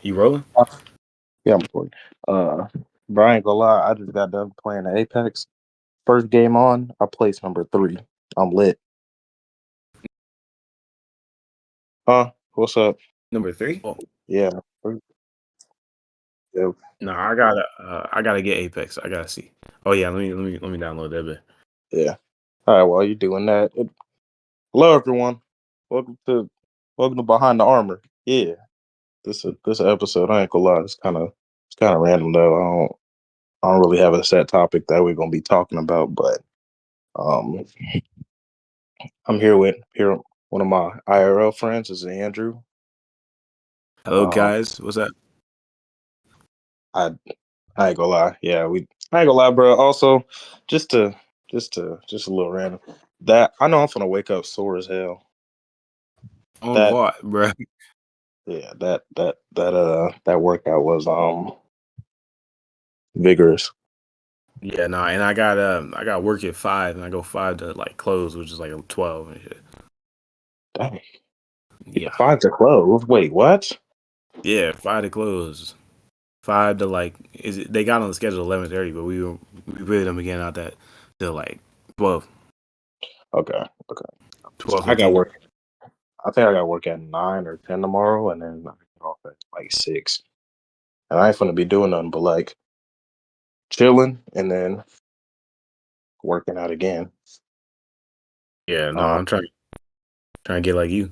You rolling? Yeah, I'm recording. Brian, ain't gonna lie, I just got done playing the Apex. First game on, I placed number 3. I'm lit. Huh? What's up? Number 3? Oh, Yeah. Yeah. no, I gotta get Apex. I gotta see. Oh yeah, let me download that bit. Yeah. All right. While you're doing that, hello everyone. Welcome to Behind the Armor. Yeah. This episode, I ain't gonna lie, it's kind of random though. I don't really have a set topic that we're gonna be talking about, but um, I'm here one of my IRL friends is Andrew. Hello Um, guys, what's up? I I ain't gonna lie. Yeah, I ain't gonna lie, bro. Also, just to just a little random. That I know I'm gonna wake up sore as hell. On That what, bro? yeah, that workout was vigorous. Yeah, no, and I got work at 5, and I go 5 to like close, which is like 12 and shit. Dang, Yeah, 5 to close. Wait, what? yeah, 5 to close, 5 to like they got on the schedule 11:30, but we really don't begin out that till like 12, Okay, okay. I got 12:15. work. I think I got work at 9 or 10 tomorrow, and then I get off at like 6. And I ain't gonna be doing nothing but like chilling and then working out again. Yeah, no, Um, I'm trying to get like you.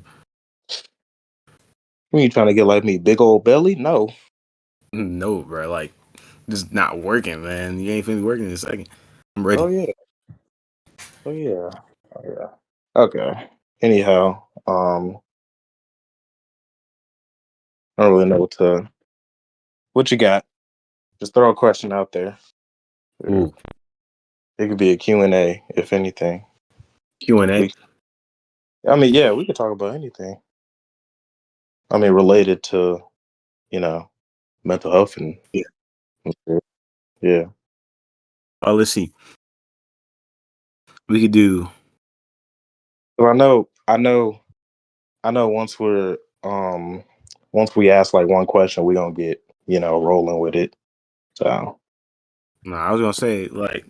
when you trying to get like me, big old belly? No. No, bro, like just not working, man. You ain't finna be working in a second. I'm Oh ready. yeah. Oh yeah. Oh yeah. Okay. Anyhow, I don't really know what you got. Just throw a question out there. It Ooh, could be a Q&A, if anything. Q&A. We, I mean, yeah, we could talk about anything. I mean, related to you know mental health Yeah. and shit. Yeah. Oh, let's see. We could do. So I know. Once we ask like one question, we gonna get rolling with it. So No, I was gonna say like,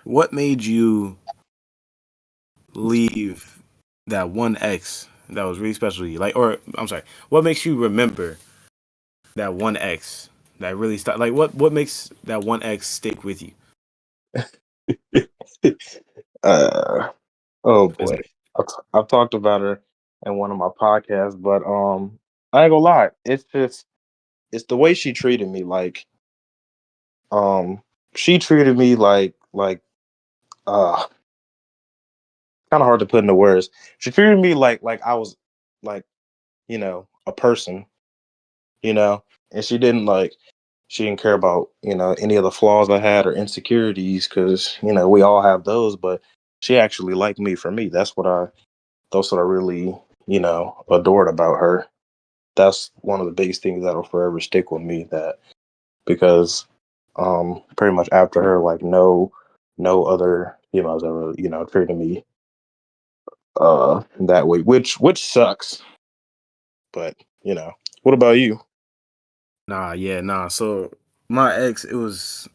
what made you leave that one ex that was really special to you? Like, or I'm sorry, what makes you remember that one ex that really stuck? Like, what makes that one ex stick with you? uh oh Is boy, it- I've talked about her in one of my podcasts, but I ain't gonna lie, it's the way she treated me. Like um she treated me like uh kind of hard to put into words. She treated me like I was like a person, you know, and she didn't care about any of the flaws I had or insecurities because we all have those, but she actually liked me for me. That's what I really adored about her. That's one of the biggest things that'll forever stick with me. That because pretty much after her, like no other females ever treated me that way, which sucks. But what about you? Nah, yeah, nah. So my ex, it was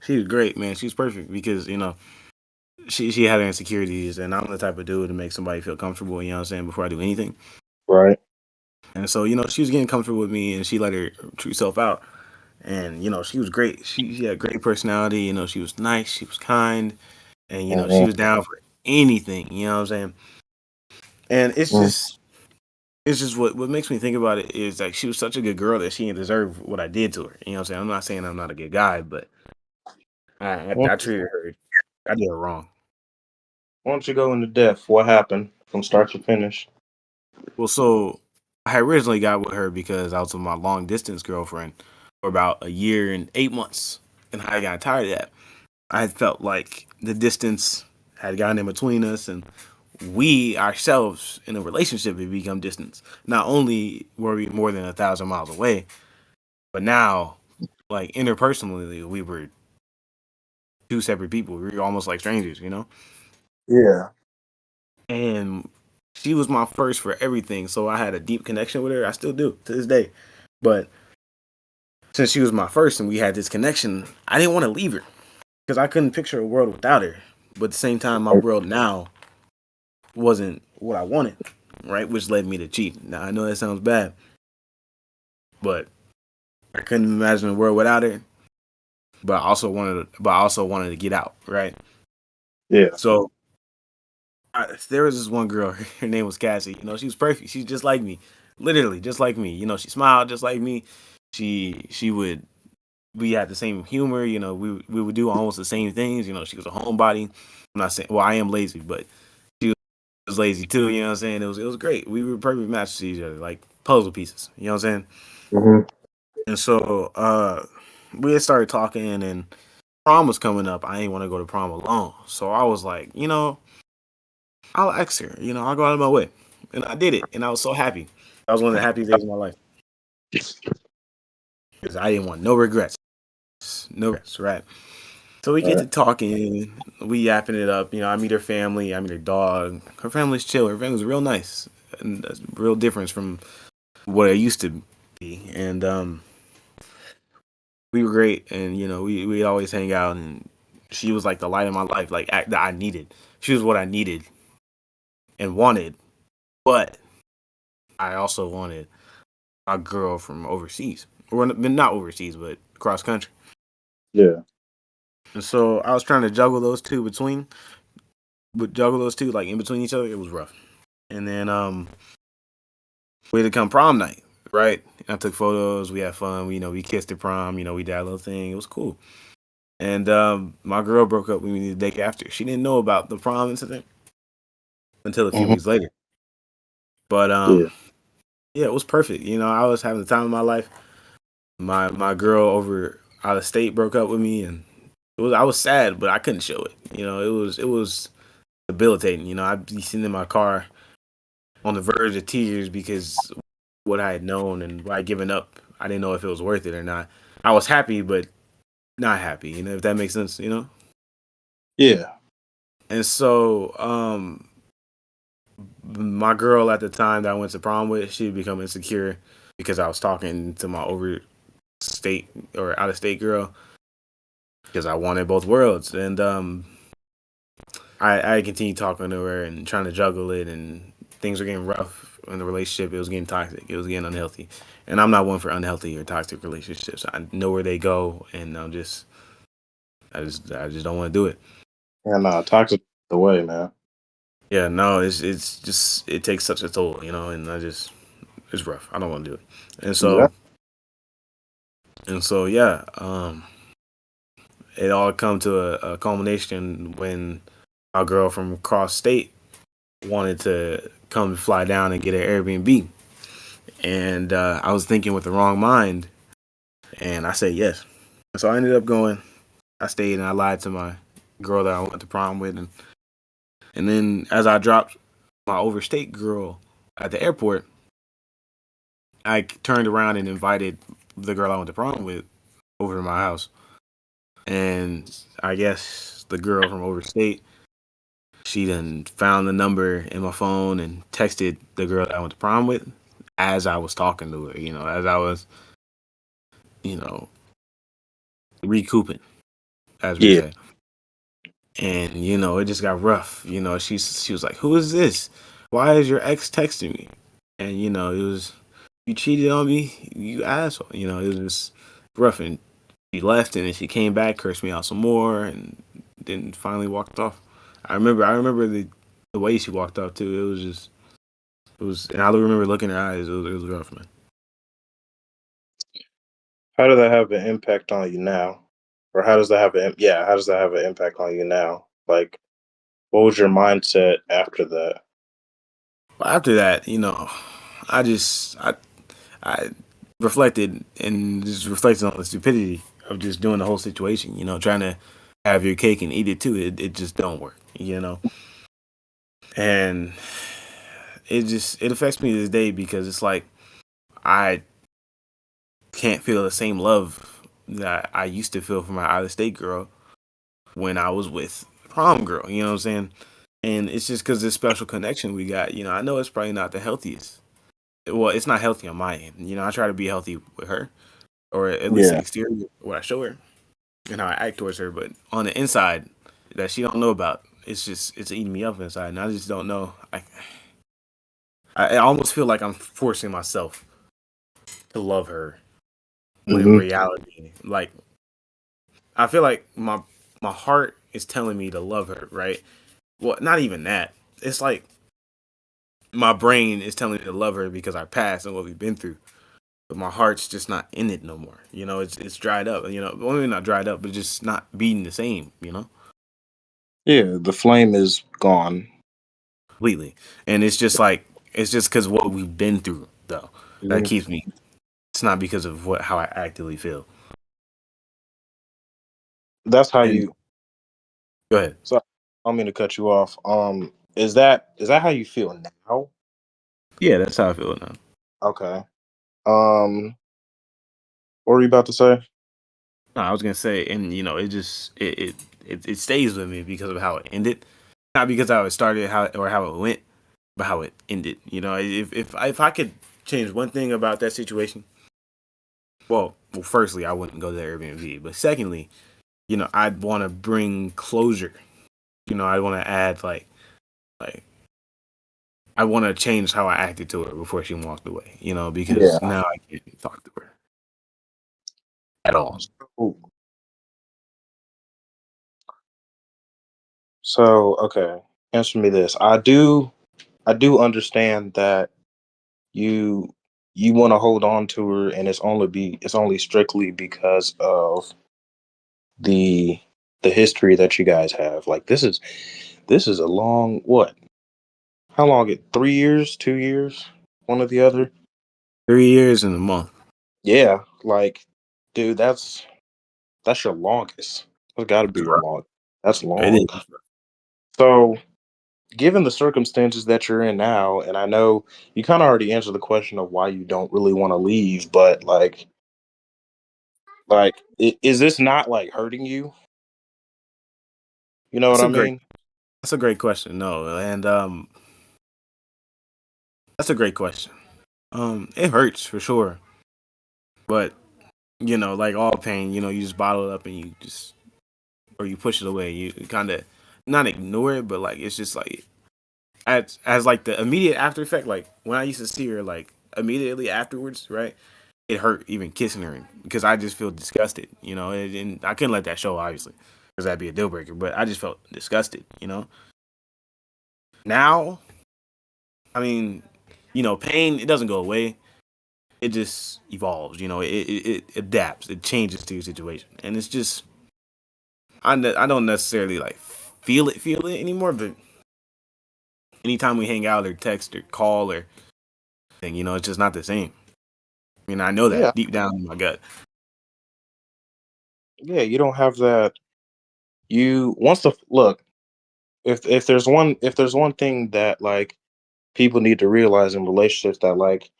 she was great, man. She was perfect because she had her insecurities, and I'm the type of dude to make somebody feel comfortable. You know what I'm saying? Before I do anything. Right. And so, she was getting comfortable with me and she let her true self out. And, she was great. She had great personality. She was nice. She was kind. And, she Mm-hmm. was down for anything. You know what I'm saying? And it's just what makes me think about it is like she was such a good girl that she didn't deserve what I did to her. You know what I'm saying? I'm not saying I'm not a good guy, but I treated her, I did her wrong. Why don't you go into depth? What happened from start to finish? Well, so I originally got with her because I was with my long distance girlfriend for about a year and 8 months. And I got tired of that. I felt like the distance had gotten in between us, and we ourselves in a relationship had become distance. Not only were we more than 1,000 miles away, but now, like interpersonally, we were two separate people. We were almost like strangers. Yeah. And she was my first for everything. So I had a deep connection with her. I still do to this day. But since she was my first and we had this connection, I didn't want to leave her because I couldn't picture a world without her. But at the same time, my world now wasn't what I wanted, right? Which led me to cheat. Now I know that sounds bad, but I couldn't imagine a world without her. But I also wanted to get out, right? Yeah. So there was this one girl. Her name was Cassie. You know, she was perfect. She's just like me, literally just like me. You know, she smiled just like me. She would. We had the same humor. You know, we would do almost the same things. You know, she was a homebody. I'm not saying. Well, I am lazy, but she was lazy too. You know what I'm saying? It was great. We were a perfect match to each other, like puzzle pieces. You know what I'm saying? Mm-hmm. And so we had started talking, and prom was coming up. I didn't want to go to prom alone, so I was like, you know, I'll ask her. You know, I'll go out of my way, and I did it, and I was so happy. That was one of the happiest days of my life because I didn't want no regrets, no regrets, right? So we All get right. to talking, we yapping it up. You know, I meet her family, I meet her dog. Her family's chill. Her family's real nice, and that's a real difference from what it used to be. And we were great, and you know, we always hang out. And she was like the light of my life, like that I needed. She was what I needed and wanted, but I also wanted a girl from overseas, or not overseas, but cross country. Yeah. And so I was trying to juggle those two like in between each other. It was rough. And then we had to come prom night, right? I took photos. We had fun. We kissed at prom. We did a little thing. It was cool. And my girl broke up with me the day after. She didn't know about the prom incident until a few Mm-hmm. weeks later. But Yeah. yeah, it was perfect. I was having the time of my life. My girl over out of state broke up with me, and I was sad, but I couldn't show it. It was debilitating. I'd be sitting in my car on the verge of tears because what I had known and what I'd given up, I didn't know if it was worth it or not. I was happy, but not happy. If that makes sense. Yeah. And And so, my girl at the time that I went to prom with, she'd become insecure because I was talking to my overstate or out of state girl because I wanted both worlds, and I continued talking to her and trying to juggle it, and things were getting rough in the relationship. It was getting toxic. It was getting unhealthy, and I'm not one for unhealthy or toxic relationships. I know where they go, and I just don't want to do it. toxic the way, man. Yeah, no, it's just it takes such a toll, and it's rough. I don't want to do it, and Yeah. so yeah, it all come to a culmination when our girl from across state wanted to come fly down and get an Airbnb. And I was thinking with the wrong mind, and I said yes. So I ended up going. I stayed and I lied to my girl that I went to prom with, and then as I dropped my overstate girl at the airport, I turned around and invited the girl I went to prom with over to my house. And I guess the girl from overstate, she then found the number in my phone and texted the girl that I went to prom with as I was talking to her, as I was, you know, recouping, as we Yeah. say. And it just got rough. She was like, "Who is this? Why is your ex texting me?" And it was, "You cheated on me, you asshole." It was just rough. And she left, and then she came back, cursed me out some more, and then finally walked off. I remember the way she walked off too. It was just, and I remember looking in her eyes. It was rough, man. How did that have an impact on you now? Or how does that have how does that have an impact on you now? Like, what was your mindset after that? But after that, I just I reflected and just reflected on the stupidity of just doing the whole situation. Trying to have your cake and eat it too. It just don't work. And it affects me to this day because it's like I can't feel the same love that I used to feel for my out of state girl when I was with prom girl. You know what I'm saying? And it's just because this special connection we got. I know it's probably not the healthiest. Well, it's not healthy on my end. I try to be healthy with her, or at least the Yeah. exterior, what I show her and how I act towards her. But on the inside, that she don't know about, it's eating me up inside, and I just don't know. I almost feel like I'm forcing myself to love her when in Hmm. reality, like I feel like my heart is telling me to love her, right? Well, not even that. It's like my brain is telling me to love her because our past and what we've been through. But my heart's just not in it no more. It's dried up. Well, maybe not dried up, but just not beating the same. Yeah, the flame is gone. Completely. And it's just because what we've been through though that Mhm. keeps me. It's not because of how I actively feel. That's how And you. go ahead. So I don't mean to cut you off. Is that how you feel now? Yeah, that's how I feel now. Okay. Um, what were you about to say? No, I was gonna say, and it just it stays with me because of how it ended, not because how it started, how it went, but how it ended. If I could change one thing about that situation, well, firstly, I wouldn't go to the Airbnb, but secondly, I'd want to bring closure. I'd want to add like I want to change how I acted to her before she walked away. Because Yeah. now I can't talk to her at all. So, okay. Answer me this. I do understand that you you want to hold on to her, and it's only strictly because of the the history that you guys have. Like this is a long what? How long? It 3 years, 2 years, one or the other. 3 years and a month. Yeah, like, dude, that's your longest. That's got to be your long. That's It long. is. So, given the circumstances that you're in now, and I know you kind of already answered the question of why you don't really want to leave, but is this not like hurting you? You know what That's I a great. mean? That's a great question. No, and that's a great question. It hurts for sure, but like all pain, you just bottle it up and you just or you push it away. You kind of not ignore it, but like it's just like as like the immediate after effect. Like when I used to see her, like immediately afterwards, right? It hurt even kissing her because I just feel disgusted, and I couldn't let that show obviously because that'd be a deal breaker. But I just felt disgusted. Now, I mean, pain it doesn't go away. It just evolves. It adapts. It changes to your situation, and it's just I don't necessarily like feel it anymore. But anytime we hang out or text or call or thing, it's just not the same. I mean, I know Yeah, that deep down in my gut. yeah. You don't have that. You once the look. If there's one thing that like people need to realize in relationships, that like,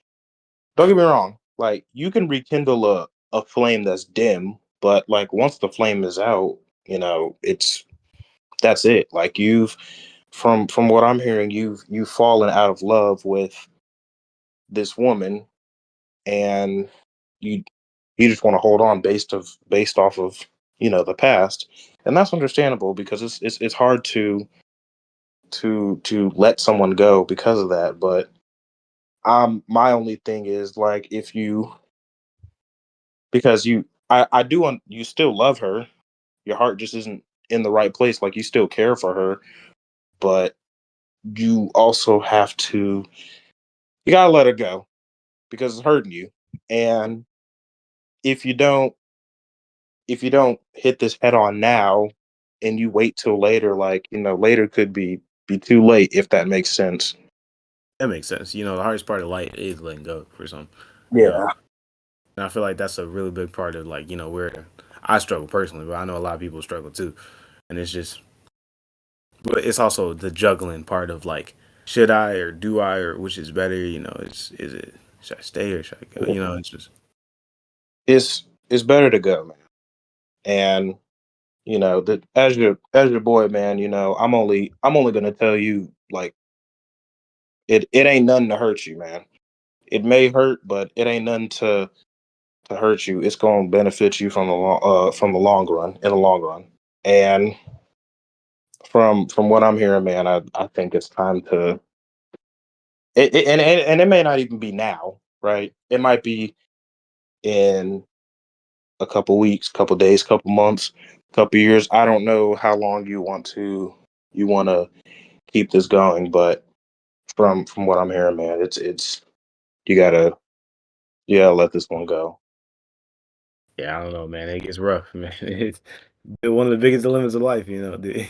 don't get me wrong, like you can rekindle a flame that's dim, but like once the flame is out, it's that's it. Like from what I'm hearing, you've fallen out of love with this woman, and you you just want to hold on based off of the past, and that's understandable because it's hard to let someone go because of that. But my only thing is like, if you because I do you still love her, your heart just isn't in the right place. Like, you still care for her, but you also have to you gotta let her go because it's hurting you. And if you don't hit this head on now, and you wait till later, like, later could be too late, if that makes sense. That makes sense. The hardest part of life is letting go for some. You know, Yeah. and I feel like that's a really big part of like where I struggle personally, but I know a lot of people struggle too. And it's just, but it's also the juggling part of like, should I or do I or which is better? Is it should I stay or should I go? It's just It's better to go, man. And you know, that as your boy, man, you know, I'm only gonna tell you like it ain't nothing to hurt you, man. It may hurt, but it ain't nothing to hurt you. It's gonna benefit you from the long run, in the long run. And from what I'm hearing, man, I think it's time to and it may not even be now, right? It might be in a couple weeks, couple days, couple months, couple years. I don't know how long you want to keep this going, but from what I'm hearing, man, it's you gotta let this one go. Yeah, I don't know, man. It gets rough, man. It's one of the biggest dilemmas of life, you know. Do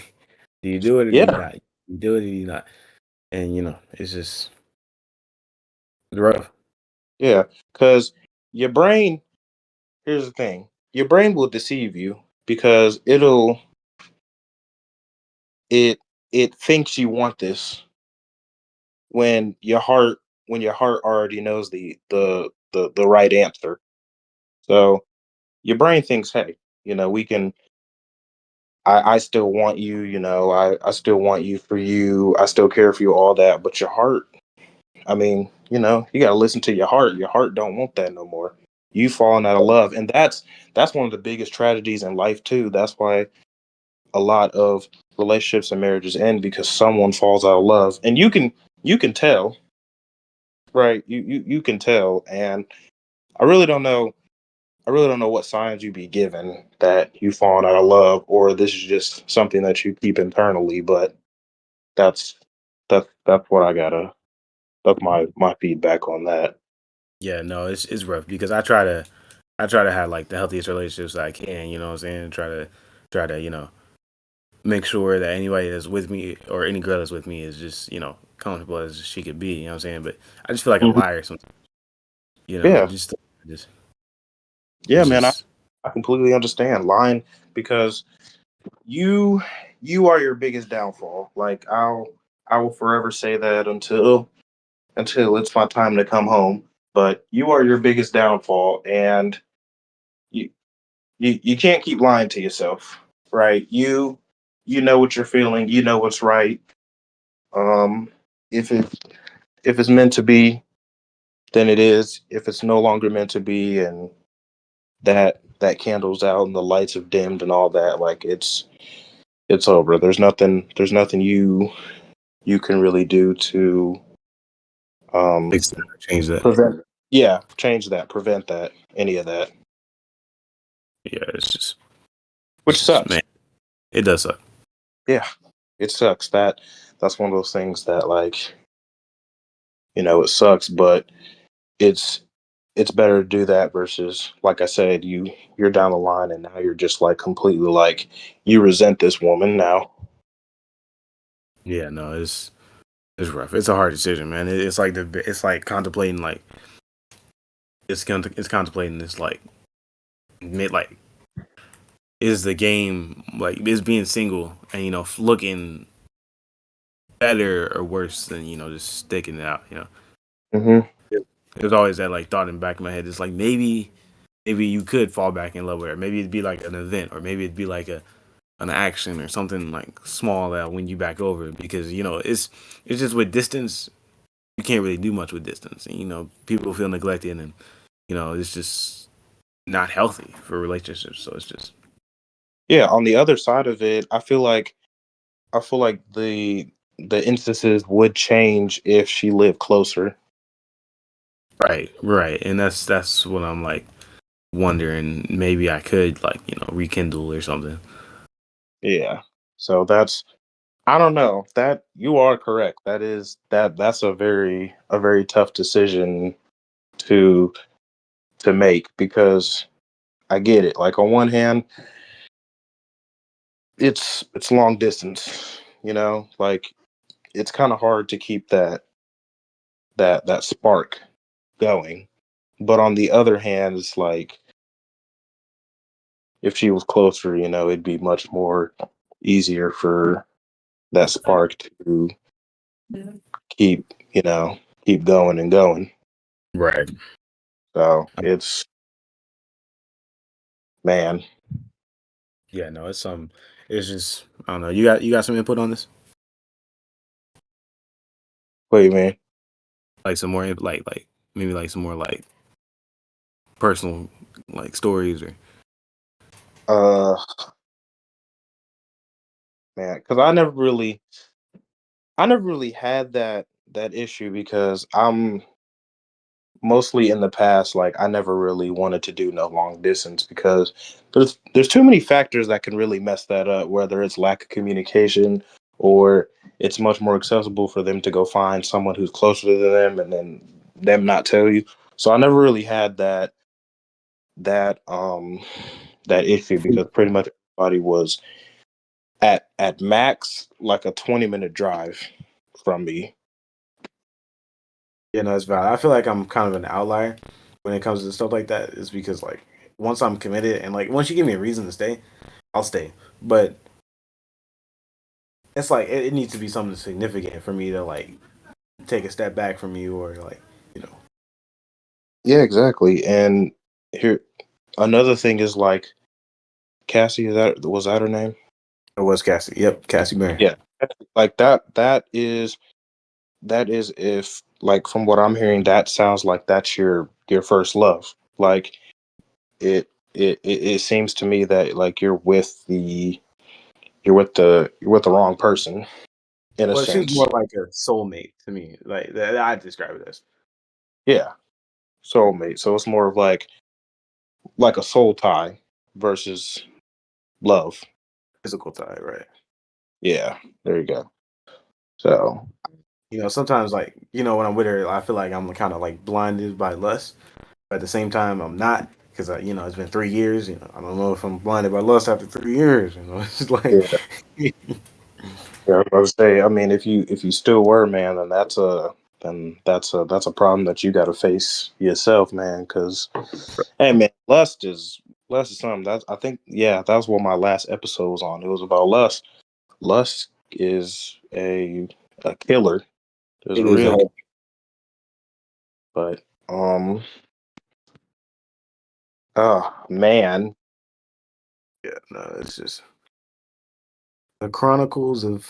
you do it or do you Yeah, not? You do it or do you not? And it's just rough. yeah, because your brain. Here's the thing: your brain will deceive you because it it thinks you want this when your heart already knows the right answer. So your brain thinks, hey, we can. I still want you, I still want you for you. I still care for you, all that. But your heart, I mean, you gotta listen to your heart. Your heart don't want that no more. You falling out of love. And that's one of the biggest tragedies in life too. That's why a lot of relationships and marriages end because someone falls out of love. And you can tell, right? You can tell. And I really don't know. I really don't know what signs you be given that you fallen out of love, or this is just something that you keep internally. But that's that's what I gotta. That's my feedback on that. Yeah, no, it's rough because I try to have like the healthiest relationships I can, you know what I'm saying? Try to, make sure that anybody that's with me or any girl that's with me is just, comfortable as she could be, you know what I'm saying? But I just feel like a Mhm. liar sometimes, Yeah, just yeah, it's man. I, just I completely understand lying because you you are your biggest downfall. Like I will forever say that until it's my time to come home. But you are your biggest downfall, and you you can't keep lying to yourself, right? You know what you're feeling. You know what's right. Um, if it's meant to be, then it is. If it's no longer meant to be, and that candle's out and the lights have dimmed and all that, like it's over. There's nothing you can really do to um fix that, change that. prevent. Yeah, change that, prevent that, any of that, Yeah, which man, sucks. it does suck. Yeah, it sucks. That's one of those things that, like, it sucks, but it's it's better to do that versus, like I said, you're down the line and now you're just like completely like you resent this woman now. Yeah, no, it's rough. It's a hard decision, man. It's like contemplating like it's contemplating this like mid like is the game like is being single and looking better or worse than just sticking it out. Hmm. There's always that like thought in the back of my head. It's like maybe you could fall back in love with her. Maybe it'd be like an event, or maybe it'd be like an action or something like small that'll win you back over. Because it's just with distance, you can't really do much with distance, and people feel neglected, and it's just not healthy for relationships. So it's just Yeah, on the other side of it, I feel like the instances would change if she lived closer. right, right, and that's what I'm like wondering. Maybe I could like rekindle or something. Yeah. So I don't know. That you are correct. That's a very tough decision to to make because I get it. Like on one hand, it's long distance, like it's kind of hard to keep that spark going. But on the other hand, it's like if she was closer, it'd be much more easier for that spark to keep, keep going and going. Right. So it's man, Yeah, no, it's just I don't know. You got some input on this? Wait, man. Like some more like maybe like some more like personal like stories or Uh, man, because I never really had that issue because I'm mostly in the past, like I never really wanted to do no long distance because there's too many factors that can really mess that up, whether it's lack of communication or it's much more accessible for them to go find someone who's closer to them and then them not tell you. So I never really had that that issue because pretty much everybody was at max like a 20-minute drive from me. you know, it's valid. I feel like I'm kind of an outlier when it comes to stuff like that. Is because like once I'm committed and like once you give me a reason to stay, I'll stay. But it's like it needs to be something significant for me to like take a step back from you or like you know. Yeah, exactly. And here another thing is like Cassie, is that was that her name? It was Cassie. Yep, Cassie Barron. Yeah. Like that is if like from what I'm hearing, that sounds like that's your first love. Like it seems to me that like you're with the wrong person in a Well, she was more sense. like a soulmate to me. Like that, I describe it as Yeah. Soulmate. So it's more of like a soul tie versus love. physical tie, right? Yeah. There you go. So You know, sometimes like you know when I'm with her, I feel like I'm kind of like blinded by lust. But at the same time, I'm not because you know it's been 3 years. You know, I don't know if I'm blinded by lust after 3 years. You know, it's like yeah. Yeah, I was say. I mean, if you still were, man, then that's a problem that you got to face yourself, man. Because hey, man, lust is something that I think. Yeah, that was what my last episode was on. It was about lust. Lust is a killer. It's a it is a real. whole But oh man, yeah. No, it's just the chronicles of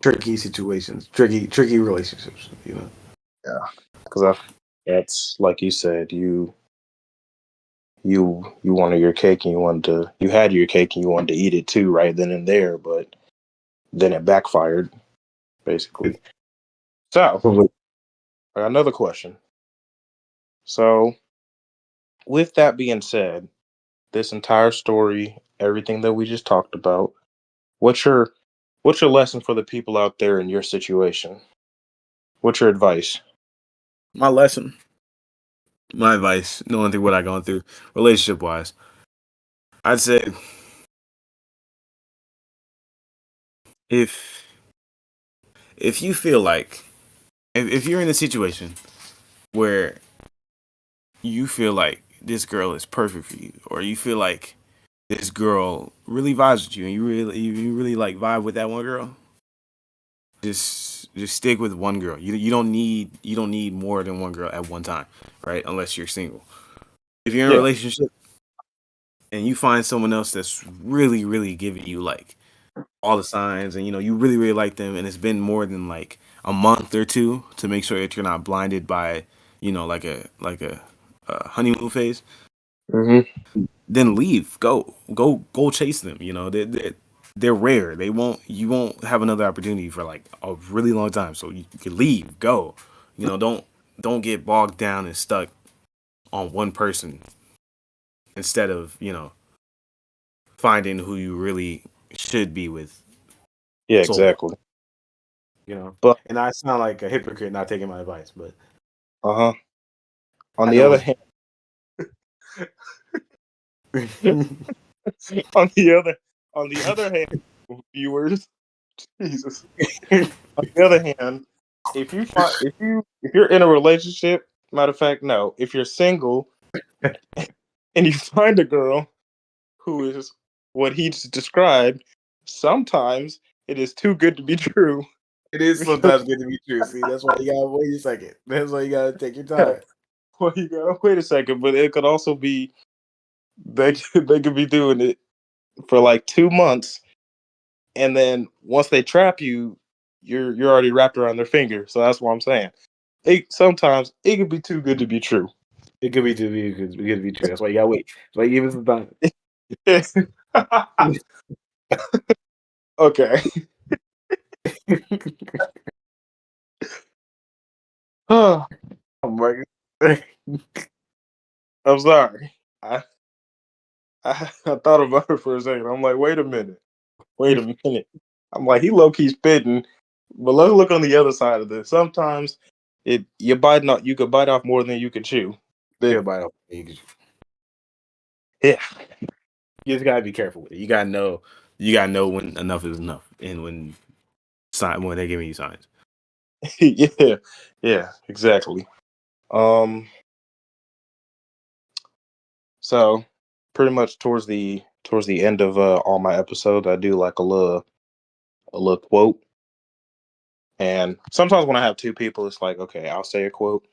tricky situations, tricky relationships. You know, yeah, because that's like you said, you wanted your cake and you had your cake and you wanted to eat it too right then and there, but then it backfired basically. it's So probably I got another question. So with that being said, this entire story, everything that we just talked about, what's your what's your lesson for the people out there in your situation? What's your advice? my lesson, my advice, knowing through what I gone through, relationship wise. I'd say if if you feel like if you're in a situation where you feel like this girl is perfect for you, or you feel like this girl really vibes with you, and you really like vibe with that one girl, just stick with one girl. You don't need more than one girl at one time, right? Unless you're single. If you're in a Yeah. relationship and you find someone else that's really giving you like all the signs, and you know you really like them, and it's been more than like a month or two to make sure that you're not blinded by you know like a honeymoon phase, Hmm. then leave. Go chase them. You know, they're rare. You won't have another opportunity for like a really long time. So you can leave, go. You know, don't get bogged down and stuck on one person instead of, you know, finding who you really should be with Yeah, soul. exactly. You know. But And I sound like a hypocrite not taking my advice, but uh-huh. On I the know other what's hand, on the other hand, viewers, Jesus. On the other hand, if you're in a relationship, matter of fact, no, if you're single and you find a girl who is what he just described, sometimes it is too good to be true. it is Because sometimes good to be true. See, that's why you gotta wait a second. That's why you gotta take your time. well, you gotta wait a second, but it could also be they could be doing it for like 2 months, and then once they trap you, you're already wrapped around their finger. So that's what I'm saying. Sometimes it could be too good to be true. It could be good to be true. That's why you gotta wait. That's why you give us some time. Okay. I'm Marcus. sorry. I thought about it for a second. I'm like, wait a minute. Wait a minute. I'm like, he low key spitting, but look on the other side of this. Sometimes you could bite off more than you can chew. Yeah, But, by the yeah. you just gotta be careful with it. You gotta know when enough is enough, and when they're giving you signs. Yeah, exactly. So pretty much towards the end of all my episodes, I do like a little quote. And sometimes when I have two people, it's like, okay, I'll say a quote,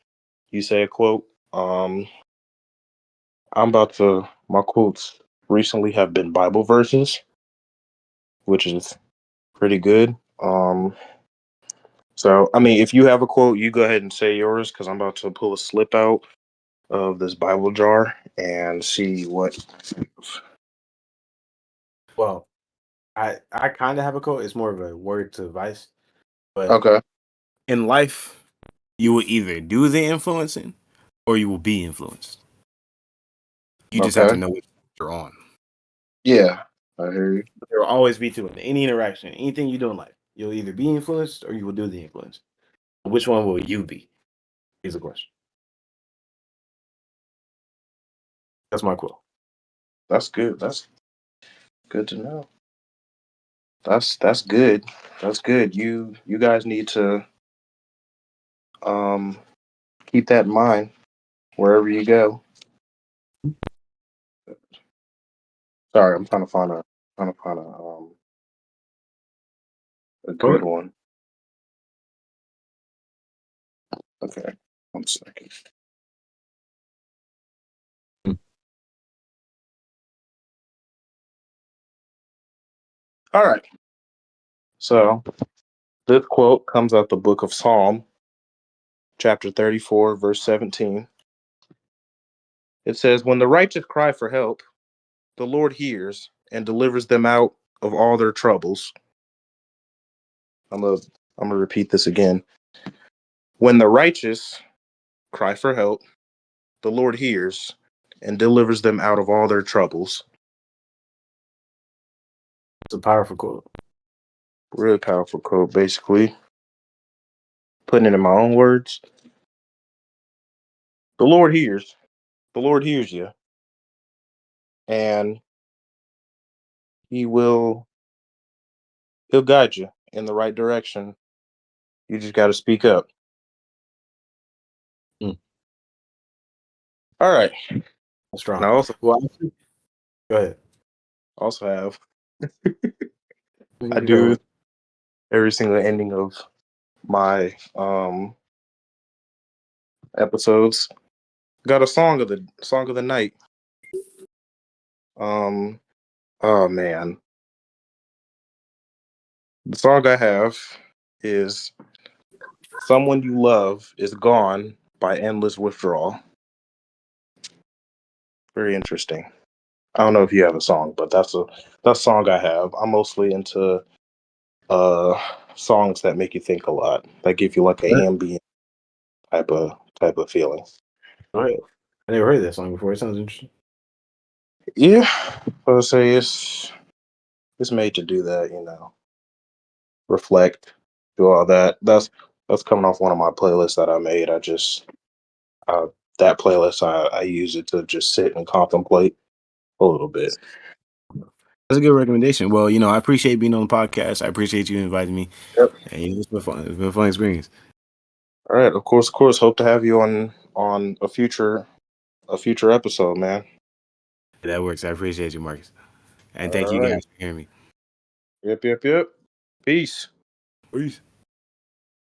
you say a quote. My quotes recently have been Bible verses, which is pretty good. So I mean, if you have a quote, you go ahead and say yours because I'm about to pull a slip out of this Bible jar and see what. Well, I kind of have a quote. It's more of a word to advice, but Okay. in life, you will either do the influencing or you will be influenced. You just have to Okay. know which you're on. Yeah, I hear you. There will always be two in any interaction, anything you do in life. You'll either be influenced or you will do the influence. Which one will you be? Is the question. That's my quote. That's good. That's good to know. That's good. That's good. You guys need to um keep that in mind wherever you go. Sorry, I'm trying to find a good What? one. Okay, 1 second. All right. So this quote comes out the book of Psalm, chapter 34, verse 17. It says, "When the righteous cry for help, the Lord hears and delivers them out of all their troubles." I'm gonna I'm gonna repeat this again. When the righteous cry for help, the Lord hears and delivers them out of all their troubles. It's a powerful quote. Really powerful quote, basically. Putting it in my own words. The Lord hears. The Lord hears you. And he'll guide you in the right direction. You just gotta speak up. Mm. All right. Strong. Now Well, go ahead. also have I Go do ahead. every single ending of my episodes. Got a song of the night. Um oh man. The song I have is "Someone You Love Is Gone" by Endless Withdrawal. Very interesting. I don't know if you have a song, but that's a song I have. I'm mostly into uh songs that make you think a lot, that give you like an ambient type of feeling. Go ahead. I never heard that song before. It sounds interesting. Yeah, I would say it's made to do that, reflect, do all that. That's coming off one of my playlists that I made. Uh, that playlist I use it to just sit and contemplate a little bit. That's a good recommendation. Well, I appreciate being on the podcast. I appreciate you inviting me. Yep. And it's been fun. It's been a fun experience. All right, of course, of course. Hope to have you on a future episode, man. That works. I appreciate you, Marcus. And thank All you right. guys for hearing me. Yep, yep, yep. Peace. Peace.